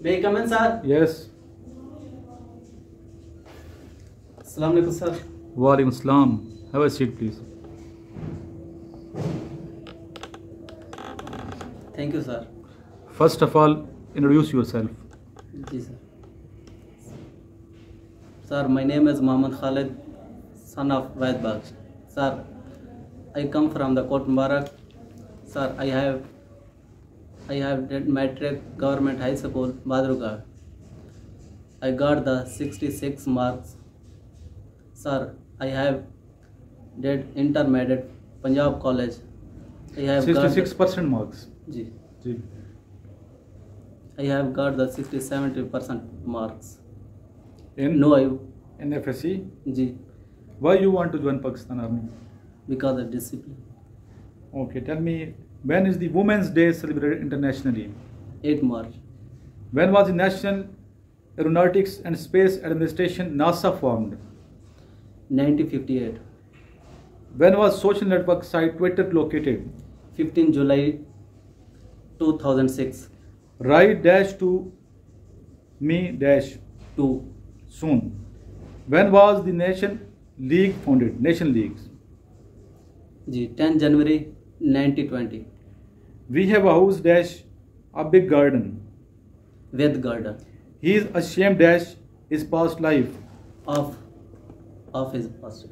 May I come in, sir? Yes. Assalamu alaikum, sir. Wa alaikum salam. Have a seat, please. Thank you, sir. First of all, introduce yourself. Ji, sir. Sir, my name is Muhammad Khalid, son of Vaid Baksh. Sir, I come from the Kot Mubarak. Sir, I have did matric government high school, Badrugarh. I got the 66 marks. Sir, I have did intermediate Punjab College. I have 66% marks. Ji. Ji. I have got the 60-70% marks. In No, in FSC. Ji, Why you want to join Pakistan Army? because of discipline. Okay, tell me, when is the Women's Day celebrated internationally? 8 March. When was the National Aeronautics and Space Administration NASA formed? 1958. When was social network site Twitter located? 15 July 2006. Write dash to me dash 2. soon. When was the Nation League founded? Nation Leagues. Ji, 10 January 1920. We have a house dash a big garden. Ved Garden. He is ashamed dash his past life. Of his past.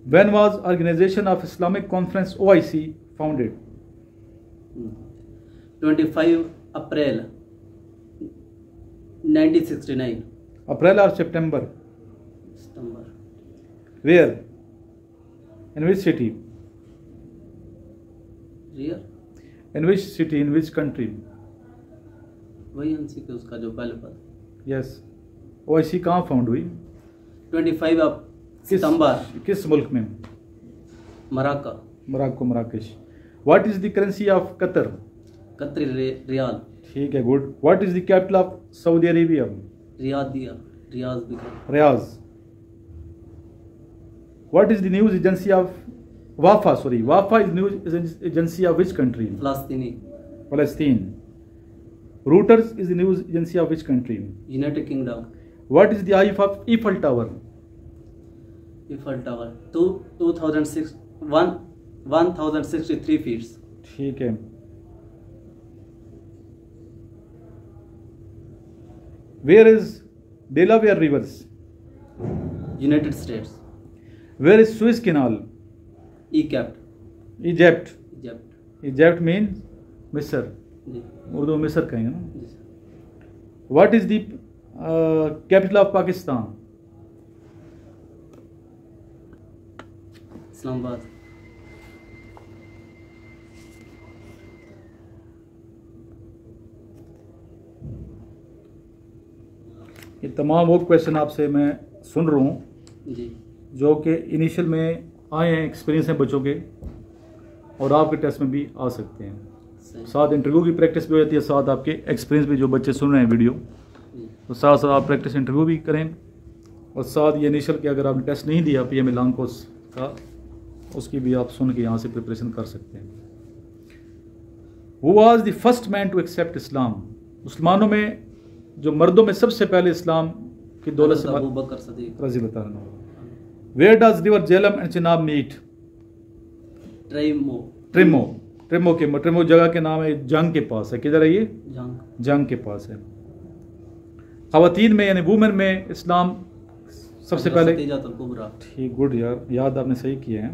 When was Organization of Islamic Conference OIC founded? 25 April 1969. April or September? September. Where? In which city? Rear. In which city? In which country? वही एनसीके उसका जो पहले पद. Yes. OIC कहाँ found हुई? 25 सितंबर. किस मुल्क में? मराका. Morocco, Marrakesh. What is the currency of Qatar? कतरी रियाल. ठीक है, good. What is the capital of Saudi Arabia? रियाज बिका. Riyadh. What is the news agency of Wafa? Sorry, Wafa is news agency of which country? फलस्तीनी. Palestine. Reuters is the news agency of which country? United kingdom. What is the height of Eiffel Tower? Eiffel Tower 1063 feet. ठीक है. Where is Delaware Rivers? United States. Where is Suez Canal? Egypt. Egypt. Egypt. Egypt means मिस्र. जी. उर्दू में मिस्र कहेंगे ना. जी. What is the capital of Pakistan? Islamabad. ये तमाम वो क्वेश्चन आपसे मैं सुन रहा हूँ जी. जो कि इनिशियल में आए हैं, एक्सपीरियंस हैं बच्चों के, और आपके टेस्ट में भी आ सकते हैं. सही. साथ इंटरव्यू की प्रैक्टिस भी हो जाती है, साथ आपके एक्सपीरियंस भी, जो बच्चे सुन रहे हैं वीडियो, जी. तो साथ साथ आप प्रैक्टिस इंटरव्यू भी करें, और साथ ये इनिशियल के अगर आपने टेस्ट नहीं दिया PMA लॉन्ग कोर्स का, उसकी भी आप सुन के यहाँ से प्रिपरेशन कर सकते हैं. Who was the first man to accept Islam? मुसलमानों में जो मर्दों में सबसे पहले इस्लाम की दौलत से अबू बकर सदीक. रज़ी अल्लाह ताला अन्हु. Where does river Jhelum and Chenab meet? ट्रिमो जगह के नाम है, जंग के पास है. किधर है ये? जंग के पास है. ख़वातीन में यानी वुमेन में इस्लाम सबसे पहले. ठीक, गुड यार, याद आपने सही किया है.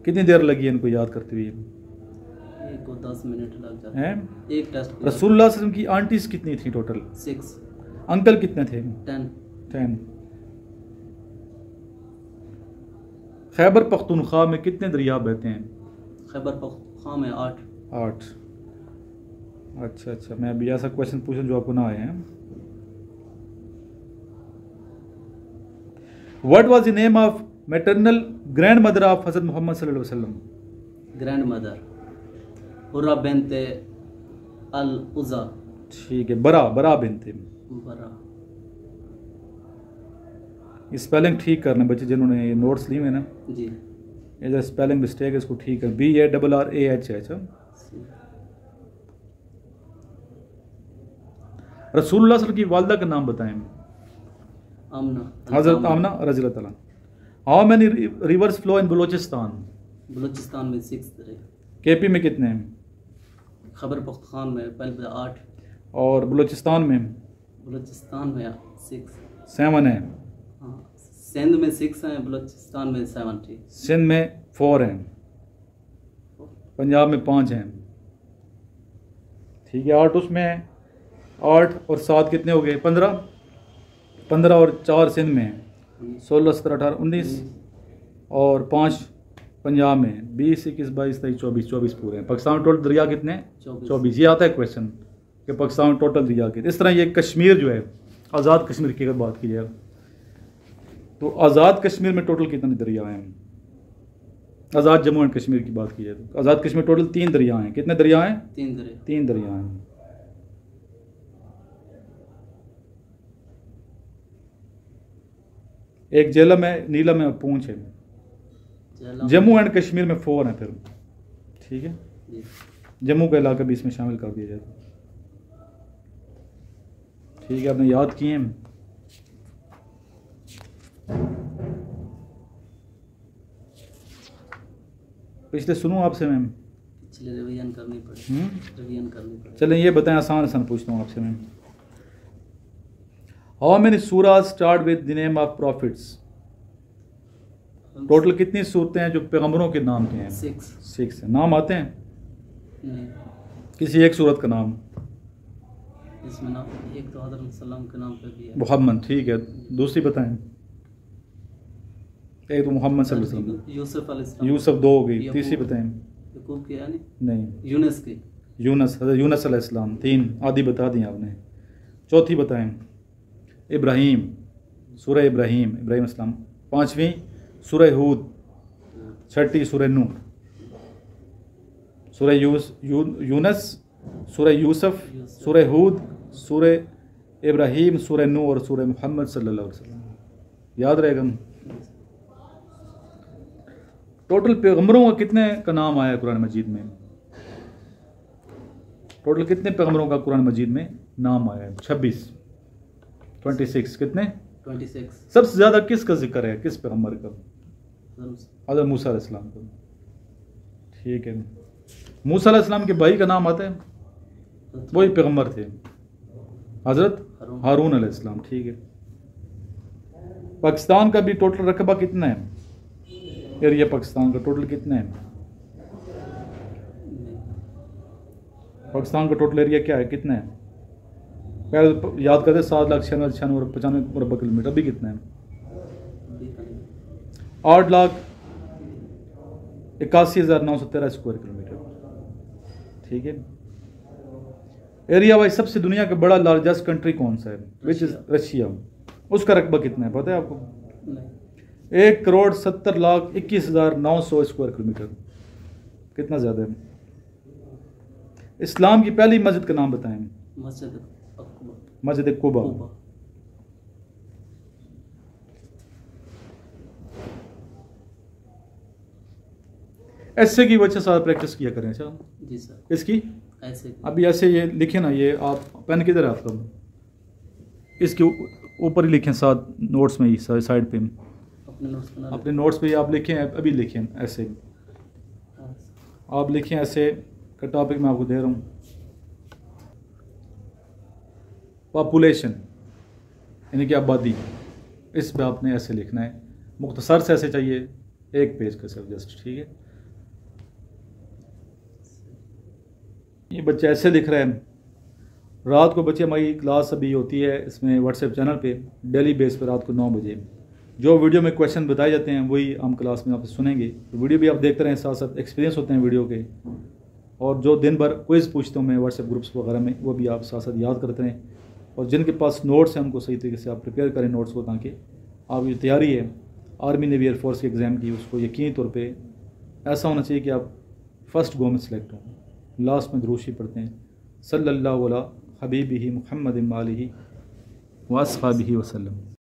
कितनी देर लगी है इनको याद करते हुए? 10 मिनट लग जाते हैं. एक टेस्ट. रसूलुल्लाह सल्लल्लाहु अलैहि वसल्लम की आंटीज कितनी थी टोटल? 6. अंकल कितने थे? 10. खैबर पख्तूनख्वा में कितने दरिया बहते हैं? खैबर पख्तूनख्वा में 8. अच्छा, मैं अभी ऐसा क्वेश्चन पूछूं जो आपको ना आए हैं. What was the name of maternal grand mother of हज़रत मोहम्मद सल्लल्लाहु अलैहि वसल्लम? ग्रैंड मदर हुर्रा बिनते अल उज़ा. ठीक है, बरा बिनते. बरा. स्पेलिंग ठीक करना बच्चे जिन्होंने ये नोट्स लिए हैं ना जी. ये जो स्पेलिंग मिस्टेक है इसको ठीक है. BARRAH है. अच्छा, रसूलुल्लाह सल्लल्लाहु अलैहि वसल्लम की वालिदा का नाम बताएं। आमना। हज़रत आमना रज़ियल्लाहु ताला। How many reverse flow in Balochistan? Balochistan में 6 दरिया। केपी में कितने हैं? खबर पुख्तखान में पहले 8। और बलूचिस्तान में? बलूचिस्तान में 6। 7 है। हाँ, सिंध में 6 हैं, बलूचिस्तान में 7 थी। सिंध में 4 हैं, पंजाब में 5 हैं। ठीक है, 8 उसमें है, 8 और 7 कितने हो गए? 15। 15 और 4 सिंध में है, 16, 17, 18, 19 और 5 पंजाब में, 20, 21, 22, 23, 24 पूरे हैं। पाकिस्तान में टोटल दरिया कितने हैं? 24। ये आता है क्वेश्चन कि पाकिस्तान में टोटल दरिया कितने। इस तरह ये कश्मीर जो है, आज़ाद कश्मीर की अगर बात की जाए तो आज़ाद कश्मीर में टोटल कितने दरिया हैं? आज़ाद जम्मू एंड कश्मीर की बात की जाए तो आज़ाद कश्मीर टोटल 3 दरिया हैं। कितने दरिया हैं? 3 दरिया। 3 दरिया हैं। एक झेलम है, नीलम है और पूंछ है। जम्मू एंड कश्मीर में 4 हैं फिर। ठीक है, जम्मू का इलाका भी इसमें शामिल कर दिया जाए। ठीक है, आपने याद किए हैं। पिछले सुनूं आपसे मैम? पिछले रिवीजन करनी पड़ेगी। रिवीजन करनी पड़ेगी। चलें ये बताएं, आसान आसान पूछता हूँ आपसे ma'am. How many Suraaj start with the name of profits? Total कितनी सूरतें हैं जो पैगंबरों के नाम के हैं? 6 है। नाम आते हैं? नहीं। किसी एक सूरत का नाम? इसमें नाम एक तो हज़रत सल्लम के नाम पे भी है, मोहम्मद। ठीक है, दूसरी बताएं। एक तो मोहम्मद सल्लल्लाहु अलैहि वसल्लम, यूसुफ अलैहिस्सलाम, यूसुफ 2 हो गई। तीसरी बताएं। याकूब की यानी नहीं, यूनुस की। यूनस, हज़रत यूनस अलैहिस्सलाम 3 आदि बता दी आपने। चौथी बताएं। इब्राहीम, सूरह इब्राहीम, इब्राहीम अलैहिस्सलाम। 5वीं सूरह हूद। 6ठी सूरह नूह। सूरह यूनस, सूरह यूसुफ, सूरह हूद, सूरह इब्राहीम, सूरह नूह और सूरह मोहम्मद सल्लल्लाहु अलैहि वसल्लम। याद रहेगा। टोटल पैगंबरों का कितने का नाम आया है कुरान मजीद में? टोटल कितने पैगंबरों का कुरान मजीद में नाम आया है? 26। कितने? 26। सबसे ज्यादा किसका जिक्र है, किस पैगंबर का? हज़रत मूसा अलैहिस्सलाम का। ठीक है, मूसा अलैहिस्सलाम के भाई का नाम आता है, वही पैगंबर थे, हज़रत हारून अलैहिस्सलाम। ठीक है, पाकिस्तान का भी टोटल रकबा कितना है? एरिया पाकिस्तान का टोटल कितना है? पाकिस्तान का टोटल एरिया क्या है, कितना है? पहले याद करते 7,96,96,95 मुरब्बा किलोमीटर। अभी कितना है? 8,81,913 स्क्वायर किलोमीटर। ठीक है, एरिया वाइज सबसे दुनिया का बड़ा लार्जेस्ट कंट्री कौन सा है? Which is Russia. उसका रकबा कितना है पता है आपको? 1,70,21,900 स्क्वायर किलोमीटर। कितना ज्यादा है? इस्लाम की पहली मस्जिद का नाम बताएं। मस्जिद कुबा। ऐसे की वजह से प्रैक्टिस किया करें। अच्छा जी सर। इसकी ऐसे अभी ऐसे ये लिखे ना, ये आप पेन किधर है आपका? इसके ऊपर ही लिखें, साथ नोट्स में ही साइड पे अपने नोट्स पे आप लिखें। अभी लिखें ऐसे, आप लिखें ऐसे का टॉपिक मैं आपको दे रहा हूँ। पॉपुलेशन यानी कि आबादी, इस पे आपने ऐसे लिखना है। मुख्तसर से ऐसे चाहिए, 1 पेज का सिर्फ जस्ट। ठीक है, ये बच्चे ऐसे लिख रहे हैं। रात को बच्चे, हमारी क्लास अभी होती है इसमें व्हाट्सएप चैनल पे डेली बेस पर रात को 9 बजे। जो वीडियो में क्वेश्चन बताए जाते हैं वही हम क्लास में आप सुनेंगे। तो वीडियो भी आप देखते रहें, साथ साथ एक्सपीरियंस होते हैं वीडियो के। और जो दिन भर क्विज़ पूछता हूँ मैं व्हाट्सएप ग्रुप्स वगैरह में, वो भी आप साथ साथ याद करते रहें। और जिनके पास नोट्स हैं उनको सही तरीके से आप प्रिपेयर करें नोट्स को, ताकि आपकी तैयारी है आर्मी नेवी एयरफोर्स के एग्ज़ाम की, उसको यकीनी तौर पे ऐसा होना चाहिए कि आप फर्स्ट गो में सेलेक्ट हों। लास्ट में दुरूद पढ़ते हैं, सल्लल्लाहु अला हबीबिही मुहम्मद आलिही व अस्हाबिही वसल्लम।